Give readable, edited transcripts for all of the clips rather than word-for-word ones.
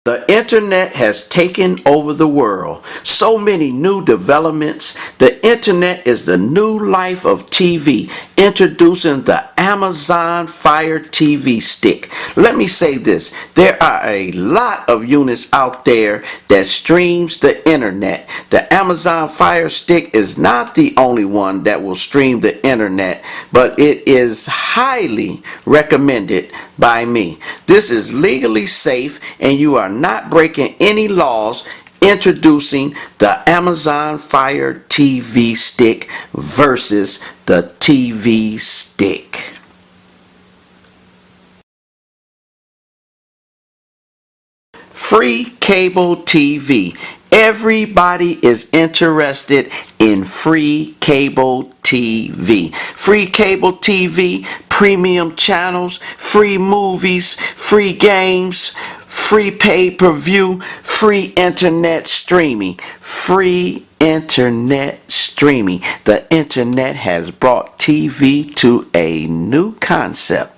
The internet has taken over the world. So many new developments. The internet is the new life of TV. Introducing the Amazon Fire TV Stick. Let me say this. There are a lot of units out there that streams the internet. The Amazon Fire Stick is not the only one that will stream the internet, but it is highly recommended by me. This is legally safe and you are not breaking any laws. Introducing the Amazon Fire TV Stick versus the TV Stick. Free cable TV. Everybody is interested in free cable TV. Free cable TV, premium channels, free movies, free games, free pay-per-view, free internet streaming. Free internet streaming. The internet has brought TV to a new concept.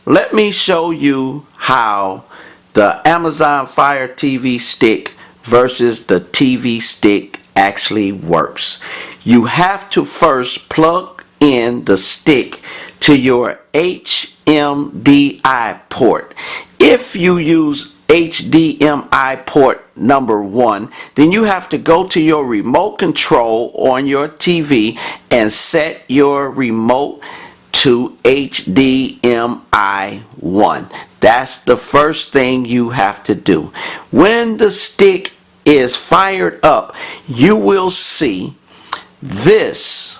Let me show you how the Amazon Fire TV Stick versus the TV Stick actually works. You have to first plug in the stick to your HMDI port. If you use HDMI port number 1, then you have to go to your remote control on your TV and set your remote to HDMI 1. That's the first thing you have to do. When the stick is fired up, you will see this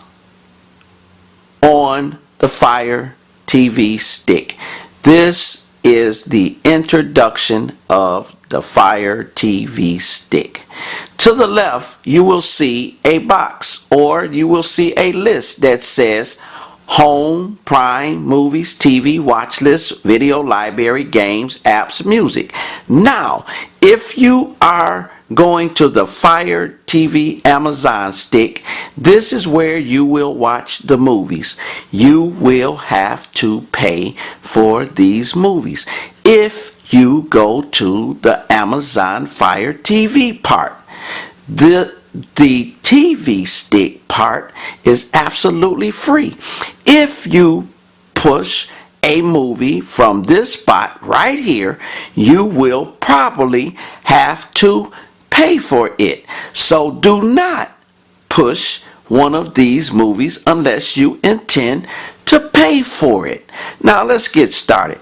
on the Fire TV Stick. This is the introduction of the Fire TV Stick. To the left, you will see a box, or you will see a list that says Home, Prime, Movies, TV, Watch List, Video Library, Games, Apps, Music. Now, if you are going to the Fire TV Amazon Stick, this is where you will watch the movies. You will have to pay for these movies if you go to the Amazon Fire TV part. The TV Stick part is absolutely free. If you push a movie from this spot right here, you will probably have to pay for it. So do not push one of these movies unless you intend to pay for it. Now let's get started.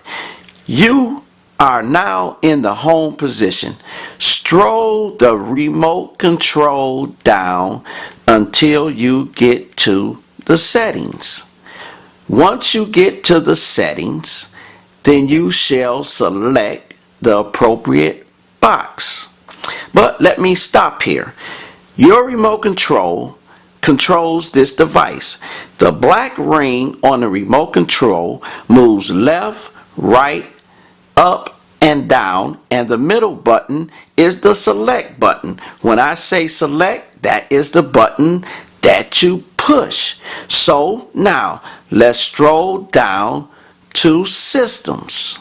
You are now in the home position. Stroll the remote control down until you get to the settings. Once you get to the settings, then you shall select the appropriate box. But let me stop here. Your remote control controls this device. The black ring on the remote control moves left, right, up, and down, and the middle button is the select button. When I say select, that is the button that you push. So now let's stroll down to systems.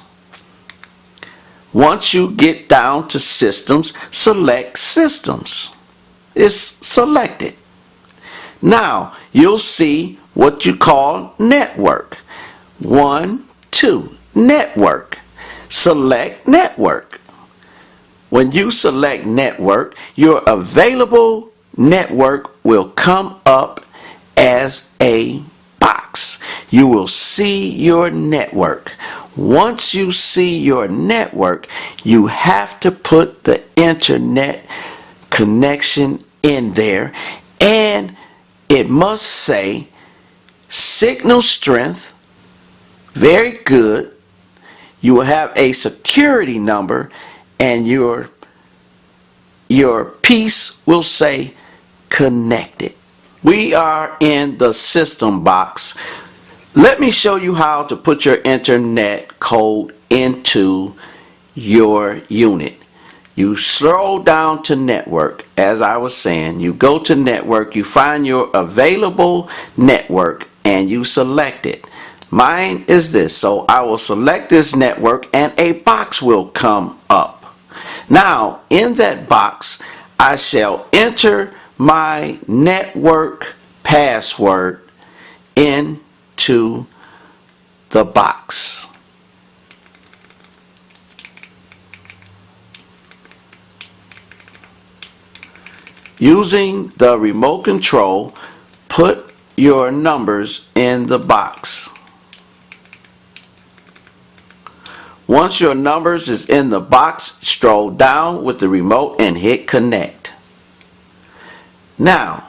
Once you get down to systems, select systems. It's selected. Now you'll see what you call network. 1, 2, network. Select network. When you select network, your available network will come up as a box. You will see your network. Once you see your network, you have to put the internet connection in there, and it must say signal strength, very good. You will have a security number, and your piece will say connected. We are in the system box. Let me show you how to put your internet code into your unit. You scroll down to network. As I was saying, you go to network, you find your available network, and you select it. Mine is this. So I will select this network and a box will come up. Now in that box I shall enter my network password into the box. Using the remote control, put your numbers in the box. Once your numbers is in the box, scroll down with the remote and hit connect. Now,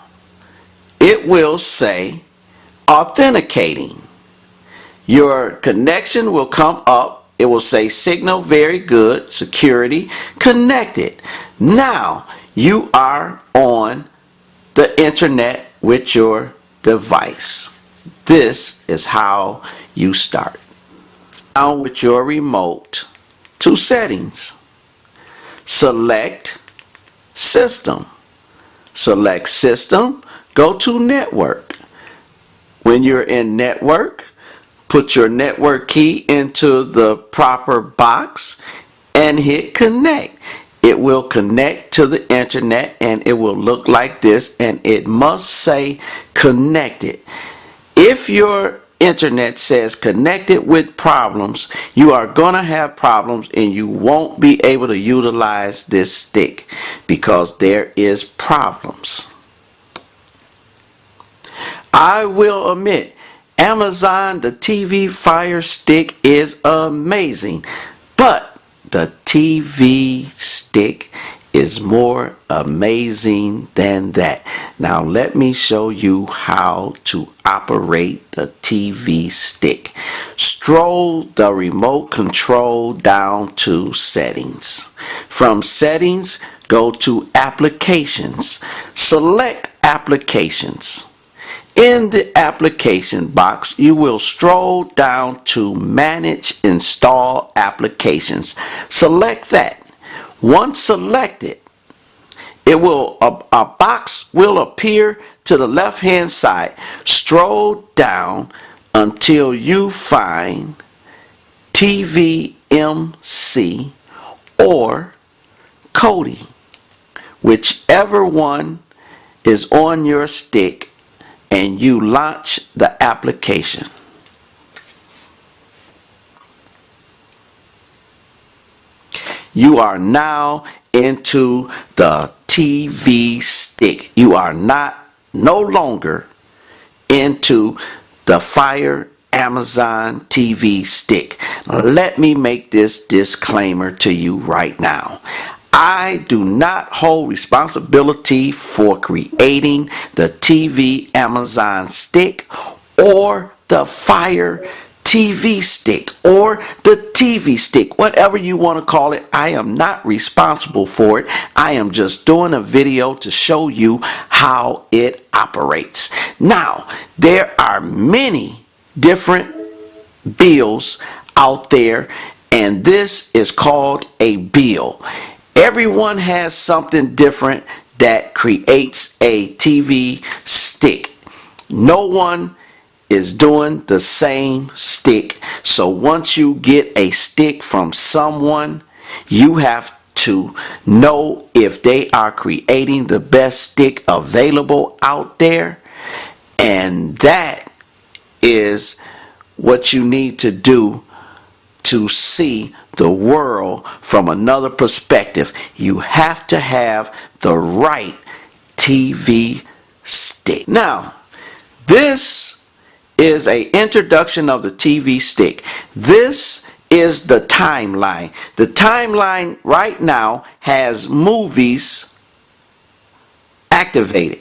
it will say authenticating. Your connection will come up. It will say signal very good, security, connected. Now, you are on the internet with your device. This is how you start. Now with your remote to settings. Select system. Select system, go to network. When you're in network, put your network key into the proper box and hit connect. It will connect to the internet and it will look like this, and it must say connected. If your internet says connected with problems, you are going to have problems and you won't be able to utilize this stick because there is problems. I will admit, Amazon, the TV Fire Stick is amazing, but the TV stick is more amazing than that. Now let me show you how to operate the TV stick. Scroll the remote control down to settings. From settings, go to applications. Select applications. In the application box, you will scroll down to manage install applications. Select that. Once selected, a box will appear to the left hand side. Scroll down until you find TVMC or Kodi, whichever one is on your stick, and you launch the application. You are now into the TV stick. You are no longer into the Fire Amazon TV stick. Let me make this disclaimer to you right now. I do not hold responsibility for creating the TV Amazon stick or the Fire TV stick or the TV stick, whatever you want to call it. I am not responsible for it. I am just doing a video to show you how it operates. Now, there are many different bills out there, and this is called a bill. Everyone has something different that creates a TV stick. No one is doing the same stick. So once you get a stick from someone, you have to know if they are creating the best stick available out there. And that is what you need to do to see the world from another perspective. You have to have the right TV stick. Now, this is an introduction of the TV stick. This is the timeline. The timeline right now has movies activated.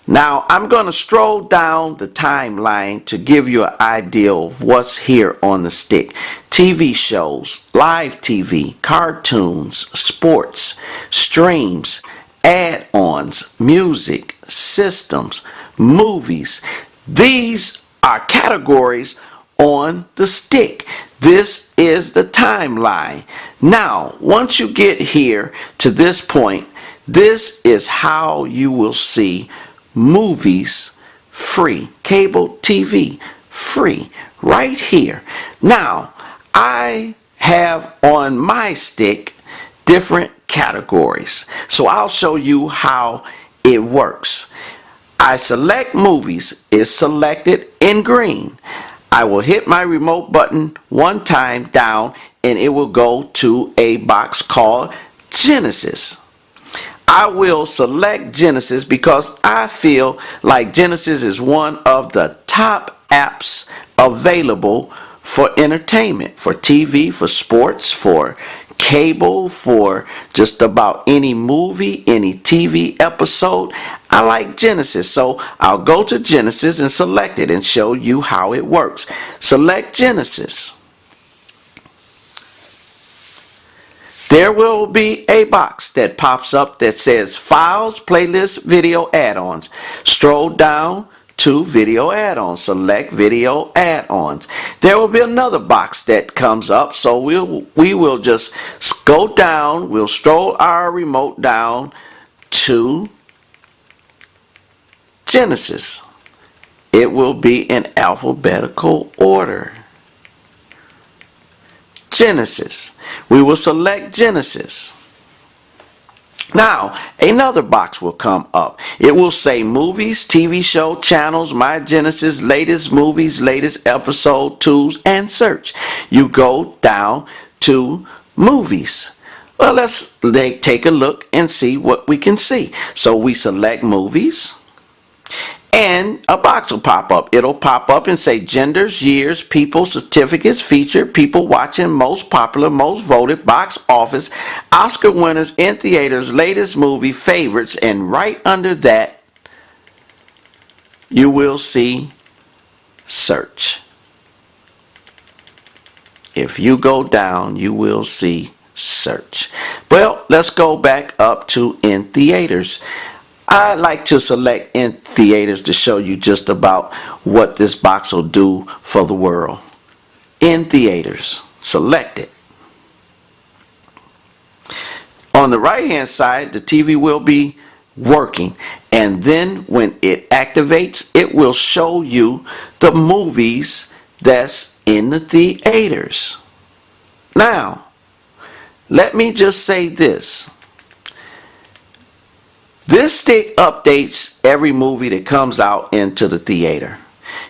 Now I'm going to stroll down the timeline to give you an idea of what's here on the stick. TV shows, live TV, cartoons, sports, streams, add-ons, music, systems, movies. These are categories on the stick. This is the timeline. Now, once you get here to this point, this is how you will see movies free, cable TV free right here. Now, I have on my stick different categories. So I'll show you how it works. I select movies. It's selected in green. I will hit my remote button one time down and it will go to a box called Genesis. I will select Genesis because I feel like Genesis is one of the top apps available for entertainment, for TV, for sports, for cable, for just about any movie, any TV episode. I like Genesis, so I'll go to Genesis and select it and show you how it works. Select Genesis. There will be a box that pops up that says Files, Playlists, Video Add-ons. Scroll down to Video Add-ons. Select Video Add-ons. There will be another box that comes up, so we will just go down. We'll stroll our remote down to Genesis. It will be in alphabetical order. Genesis. We will select Genesis. Now, another box will come up. It will say Movies, TV Show, Channels, My Genesis, Latest Movies, Latest Episode, Tools, and Search. You go down to Movies. Well, let's take a look and see what we can see. So we select Movies. And a box will pop up. It'll pop up and say genders, years, people, certificates, featured, people watching, most popular, most voted, box office, Oscar winners, in theaters, latest movie, favorites, and right under that, you will see search. If you go down, you will see search. Well, let's go back up to in theaters. I like to select in theaters to show you just about what this box will do for the world. In theaters, select it. On the right hand side, the TV will be working, and then when it activates, it will show you the movies that's in the theaters. Now, let me just say this. This stick updates every movie that comes out into the theater.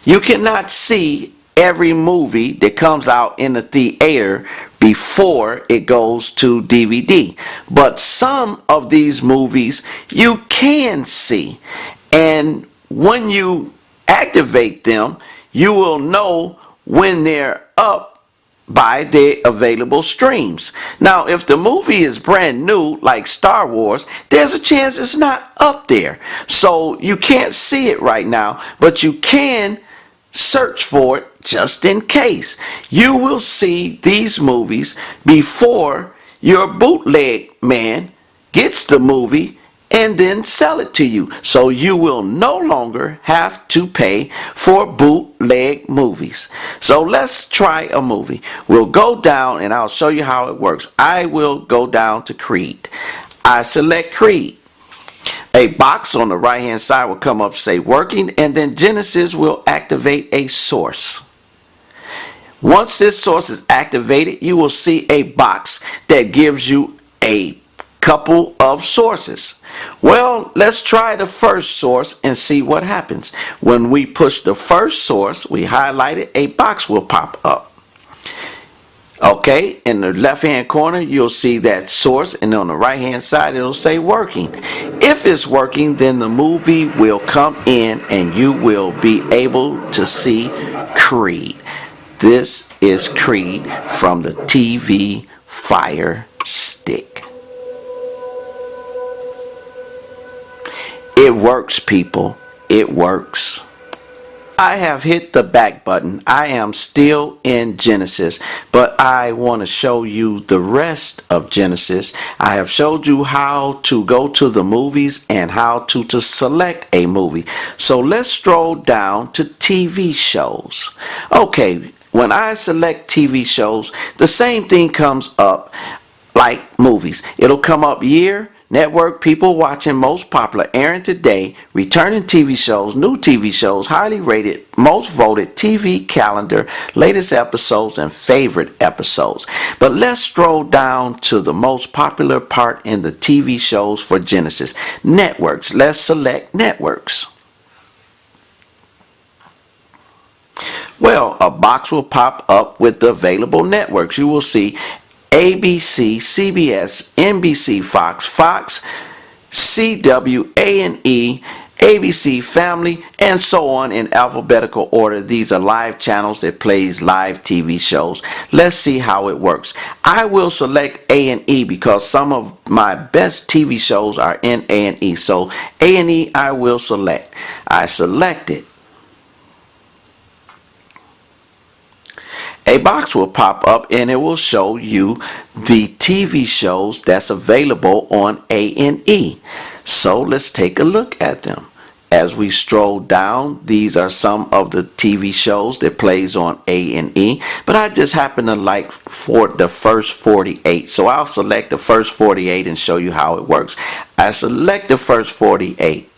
You cannot see every movie that comes out in the theater before it goes to DVD. But some of these movies you can see. And when you activate them, you will know when they're up by the available streams. Now, if the movie is brand new, like Star Wars, there's a chance it's not up there. So you can't see it right now, but you can search for it just in case. You will see these movies before your bootleg man gets the movie and then sell it to you. So you will no longer have to pay for bootleg movies. So let's try a movie. We'll go down and I'll show you how it works. I will go down to Creed. I select Creed. A box on the right hand side will come up, say working, and then Genesis will activate a source. Once this source is activated, you will see a box that gives you a couple of sources. Well, let's try the first source and see what happens. When we push the first source, we highlight it, a box will pop up. Okay, in the left hand corner you'll see that source, and on the right hand side it'll say working. If it's working, then the movie will come in and you will be able to see Creed. This is Creed from the TV Fire Stick. It works, people. It works. I have hit the back button. I am still in Genesis, but I want to show you the rest of Genesis. I have showed you how to go to the movies and how to select a movie. So let's stroll down to TV shows. Okay, when I select TV shows, the same thing comes up like movies. It'll come up year, network, people watching, most popular, airing today, returning TV shows, new TV shows, highly rated, most voted, TV calendar, latest episodes, and favorite episodes. But let's stroll down to the most popular part in the TV shows for Genesis. Networks. Let's select networks. Well, a box will pop up with the available networks. You will see ABC, CBS, NBC, Fox, CW, A&E, ABC, Family, and so on in alphabetical order. These are live channels that plays live TV shows. Let's see how it works. I will select A&E because some of my best TV shows are in A&E. So A&E I will select. I select it. A box will pop up and it will show you the TV shows that's available on A&E. So let's take a look at them. As we stroll down, these are some of the TV shows that plays on A&E, but I just happen to like for the first 48. So I'll select the first 48 and show you how it works. I select the first 48.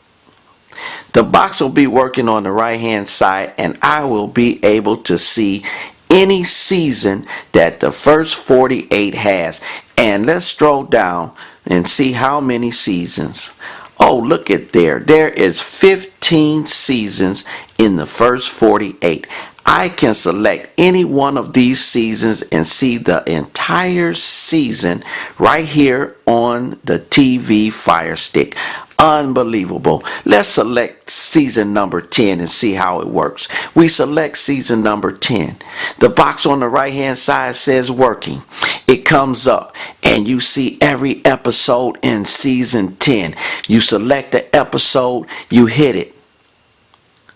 The box will be working on the right hand side and I will be able to see any season that the first 48 has. And let's stroll down and see how many seasons. Oh, look at there. There is 15 seasons in the first 48. I can select any one of these seasons and see the entire season right here on the TV Fire Stick. Unbelievable. Let's select season number 10 and see how it works. We select season number 10. The box on the right hand side says working. It comes up and you see every episode in season 10. You select the episode, you hit it.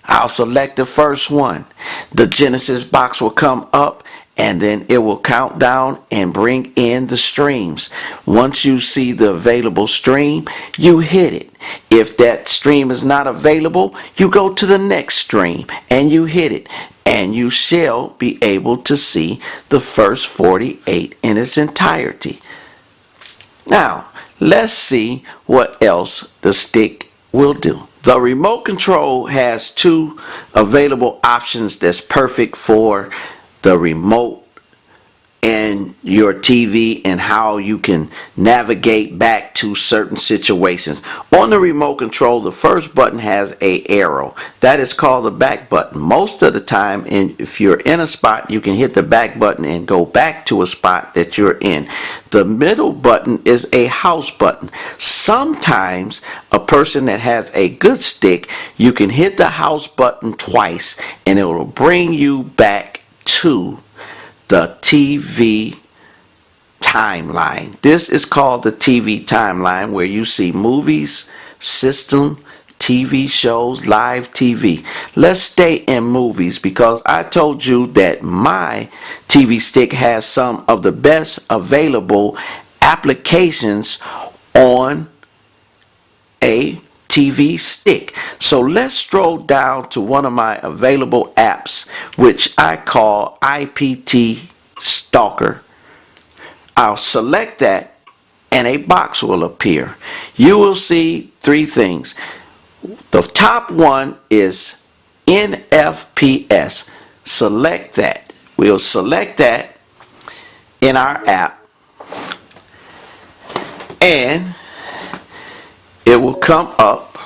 I'll select the first one. The Genesis box will come up and then it will count down and bring in the streams. Once you see the available stream, you hit it. If that stream is not available, you go to the next stream and you hit it. And you shall be able to see the first 48 in its entirety. Now, let's see what else the stick will do. The remote control has two available options that's perfect for the remote and your TV and how you can navigate back to certain situations. On the remote control, the first button has an arrow. That is called the back button. Most of the time, if you're in a spot, you can hit the back button and go back to a spot that you're in. The middle button is a house button. Sometimes a person that has a good stick, you can hit the house button twice and it will bring you back to the TV timeline. This is called the TV timeline, where you see movies, system, TV shows, live TV. Let's stay in movies because I told you that my TV stick has some of the best available applications on a TV stick. So let's stroll down to one of my available apps, which I call IPT Stalker. I'll select that and a box will appear. You will see three things. The top one is NFPS. Select that. We'll select that in our app and it will come up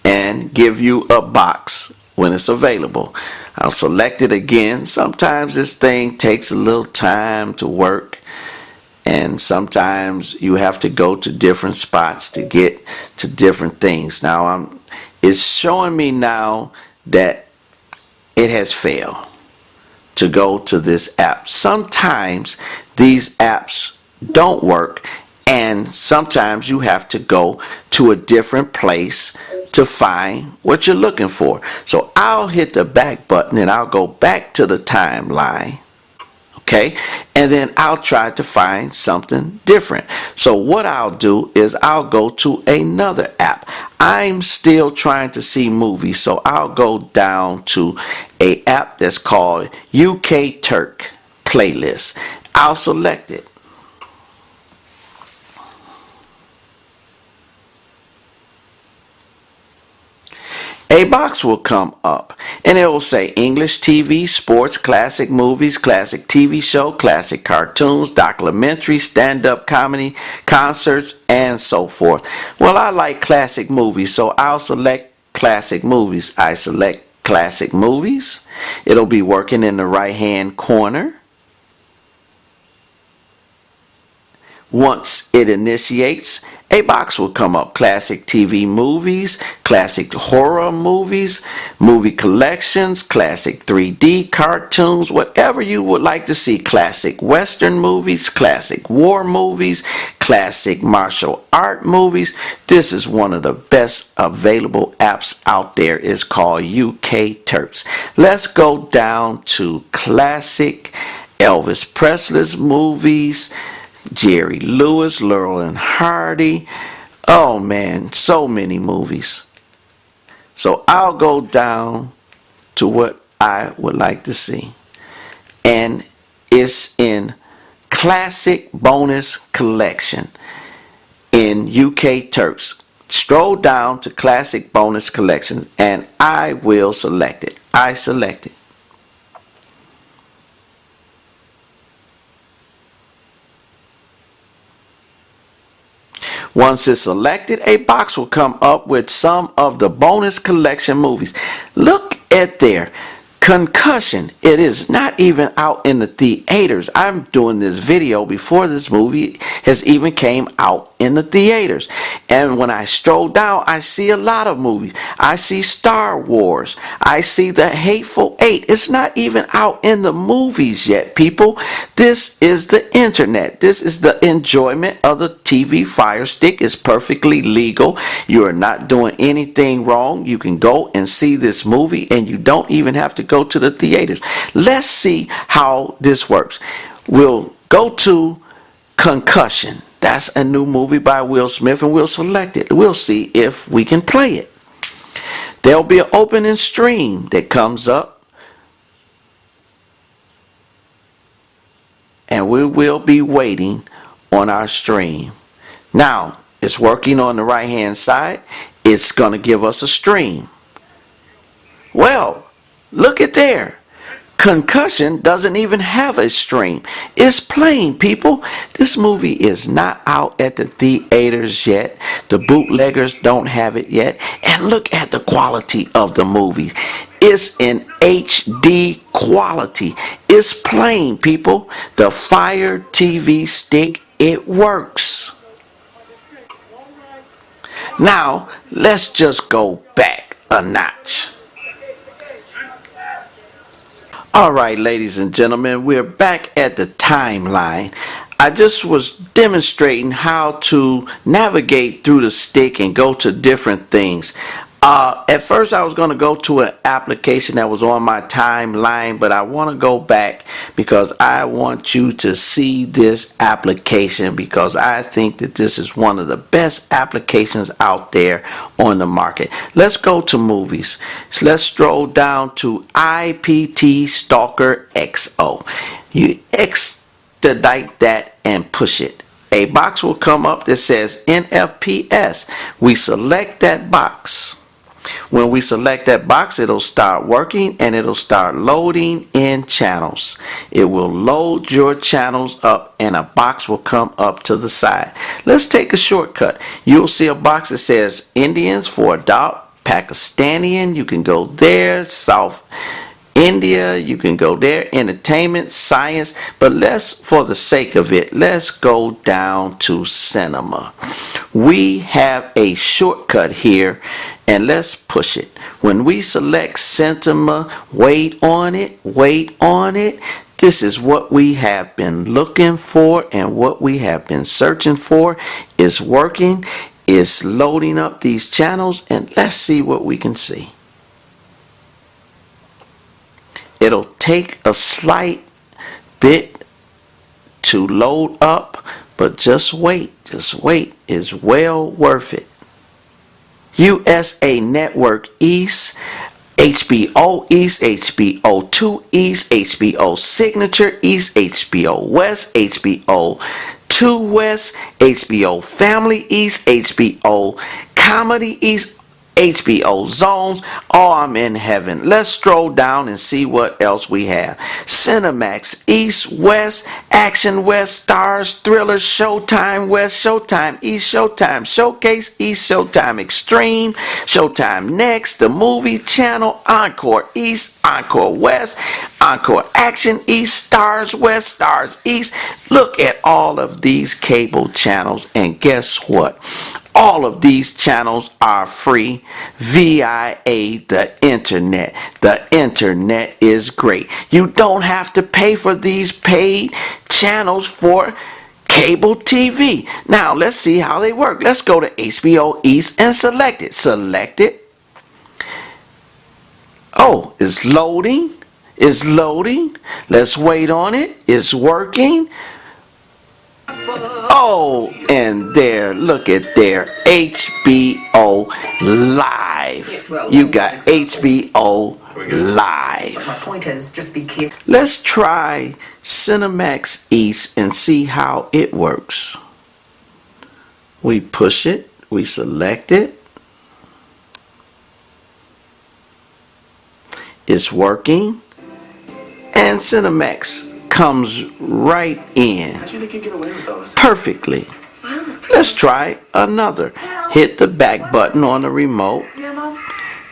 and give you a box when it's available. I'll select it again. Sometimes this thing takes a little time to work and sometimes you have to go to different spots to get to different things. Now it's showing me now that it has failed to go to this app. Sometimes these apps don't work and sometimes you have to go to a different place to find what you're looking for. So I'll hit the back button and I'll go back to the timeline. Okay, and then I'll try to find something different. So what I'll do is I'll go to another app. I'm still trying to see movies, so I'll go down to a app that's called UK Turk Playlist. I'll select it. a box will come up and it will say English TV, sports, classic movies, classic TV show, classic cartoons, documentaries, stand-up comedy, concerts, and so forth. Well, I like classic movies, so I'll select classic movies. I select classic movies. It'll be working in the right-hand corner. Once it initiates, a box will come up. Classic TV movies, classic horror movies, movie collections, classic 3D cartoons, whatever you would like to see. Classic Western movies, classic war movies, classic martial art movies. This is one of the best available apps out there. It's called UK Turks. Let's go down to classic Elvis Presley's movies, Jerry Lewis, Laurel and Hardy. Oh man, so many movies. So I'll go down to what I would like to see. And it's in Classic Bonus Collection in UK Turks. Stroll down to Classic Bonus Collection and I will select it. I select it. Once it's selected, a box will come up with some of the bonus collection movies. Look at there. Concussion. It is not even out in the theaters. I'm doing this video before this movie has even came out in the theaters. And when I stroll down, I see a lot of movies. I see Star Wars. I see The Hateful Eight. It's not even out in the movies yet, people. This is the internet. This is the enjoyment of the TV Fire Stick. It's perfectly legal. You are not doing anything wrong. You can go and see this movie and you don't even have to go to the theaters. Let's see how this works. We'll go to Concussion. That's a new movie by Will Smith and we'll select it. We'll see if we can play it. There'll be an opening stream that comes up and we will be waiting on our stream. Now, it's working on the right hand side. It's going to give us a stream. Well, look at there. Concussion doesn't even have a stream. It's playing, people. This movie is not out at the theaters yet. The bootleggers don't have it yet. And look at the quality of the movie. It's in HD quality. It's playing, people. The Fire TV Stick, it works. Now, let's just go back a notch. Alright, ladies and gentlemen, we're back at the timeline. I just was demonstrating how to navigate through the stick and go to different things. At first I was going to go to an application that was on my timeline, but I want to go back because I want you to see this application because I think that this is one of the best applications out there on the market. Let's go to movies. So let's stroll down to IPT Stalker XO. You extradite that and push it. A box will come up that says NFPS. We select that box. When we select that box, it'll start working and it'll start loading in channels. It will load your channels up and a box will come up to the side. Let's take a shortcut. You'll see a box that says Indians for adopt, Pakistani, you can go there, South India, you can go there, entertainment, science, but let's, for the sake of it, let's go down to cinema. We have a shortcut here and let's push it. When we select cinema, wait on it. This is what we have been looking for and what we have been searching for is working. It's loading up these channels and let's see what we can see. It'll take a slight bit to load up, but just wait. It's well worth it. USA Network East, HBO East, HBO 2 East, HBO Signature East, HBO West, HBO 2 West, HBO Family East, HBO Comedy East. HBO Zones. Oh, I'm in heaven. Let's stroll down and see what else we have. Cinemax, East, West, Action West, Stars, Thriller, Showtime, West, Showtime, East, Showtime, Showcase, East, Showtime, Extreme, Showtime Next, The Movie Channel, Encore East, Encore West, Encore Action East, Stars West, Stars East. Look at all of these cable channels, and guess what? All of these channels are free via the internet. The internet is great. You don't have to pay for these paid channels for cable TV. Now, let's see how they work. Let's go to HBO East and select it. Select it. Oh, it's loading. It's loading. Let's wait on it. It's working. Oh, and there, look at there, HBO Live. You got HBO Live. My point is, just be careful. Let's try Cinemax East and see how it works. We push it, we select it. It's working, and Cinemax comes right in perfectly. Let's try another. Hit the back button on the remote.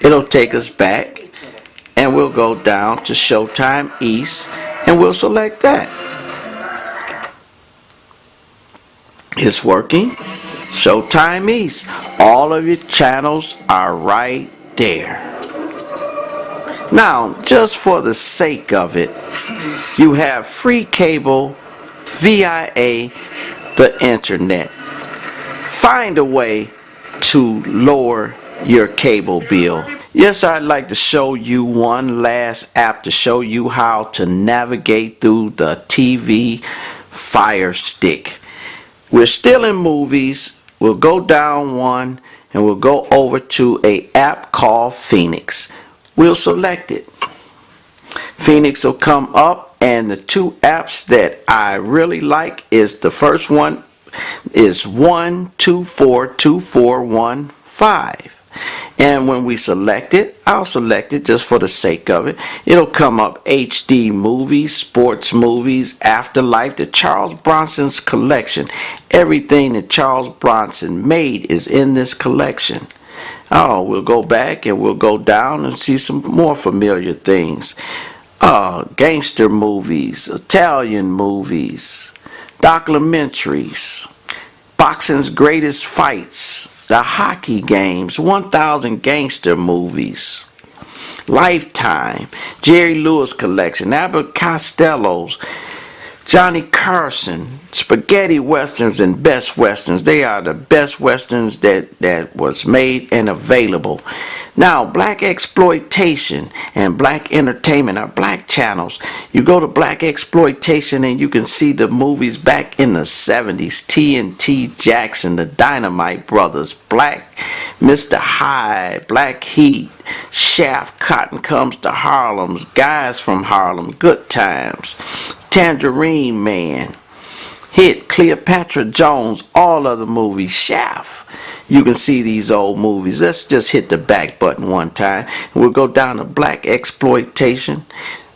It'll take us back, and we'll go down to Showtime East, and we'll select that. It's working. Showtime East. All of your channels are right there. Now, just for the sake of it, you have free cable via the internet. Find a way to lower your cable bill. Yes, I'd like to show you one last app to show you how to navigate through the TV Fire Stick. We're still in movies. We'll go down one and we'll go over to an app called Phoenix. We'll select it. Phoenix will come up, and the two apps that I really like is the first one is 12424115. And when we select it, I'll select it just for the sake of it. It'll come up HD movies, sports movies, Afterlife, the Charles Bronson's collection. Everything that Charles Bronson made is in this collection. Oh, we'll go back and we'll go down and see some more familiar things. Gangster movies, Italian movies, documentaries, boxing's greatest fights, the hockey games, 1000 gangster movies, Lifetime, Jerry Lewis collection, Abbott Costello's, Johnny Carson, spaghetti westerns and best westerns. They are the best westerns that was made and available. Now, black exploitation and black entertainment are black channels. You go to black exploitation and you can see the movies back in the 70s. TNT Jackson, the Dynamite Brothers, Black Mr. Hyde, Black Heat, Shaft, Cotton Comes to Harlem's, Guys from Harlem, Good Times, Tangerine Man, Hit, Cleopatra Jones, all of the movies, Shaft. You can see these old movies. Let's just hit the back button one time. We'll go down to black exploitation.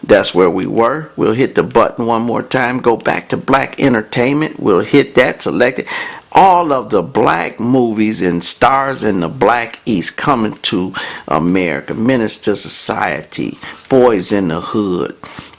That's where we were. We'll hit the button one more time. Go back to black entertainment. We'll hit that, select it. All of the black movies and stars in the Black East coming to America. Menace to Society, Boys in the Hood,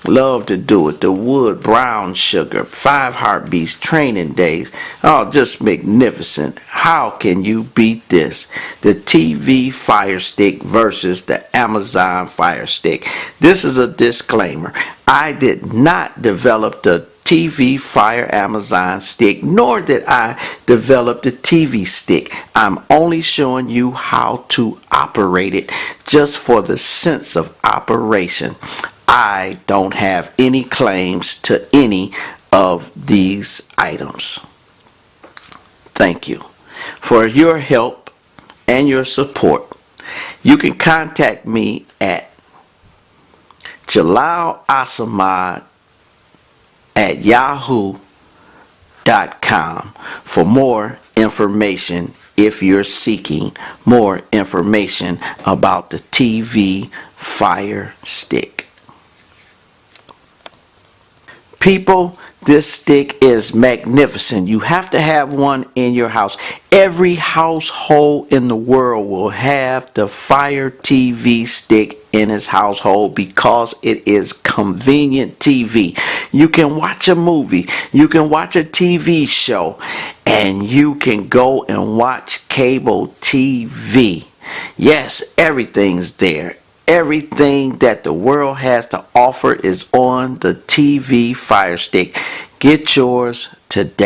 Love to Do It, The Wood, Brown Sugar, 5 Heartbeats, Training Days. Oh, just magnificent. How can you beat this? The TV Fire Stick versus the Amazon Fire Stick. This is a disclaimer. I did not develop the TV Fire Amazon stick, nor did I develop the TV stick. I'm only showing you how to operate it just for the sense of operation. I don't have any claims to any of these items. Thank you for your help and your support. You can contact me at jalalassamad@yahoo.com for more information if you're seeking more information about the TV Fire Stick. People, this stick is magnificent. You have to have one in your house. Every household in the world will have the Fire TV stick in its household because it is convenient TV. You can watch a movie, you can watch a TV show, and you can go and watch cable TV. Yes, everything's there. Everything that the world has to offer is on the TV Fire Stick. Get yours today.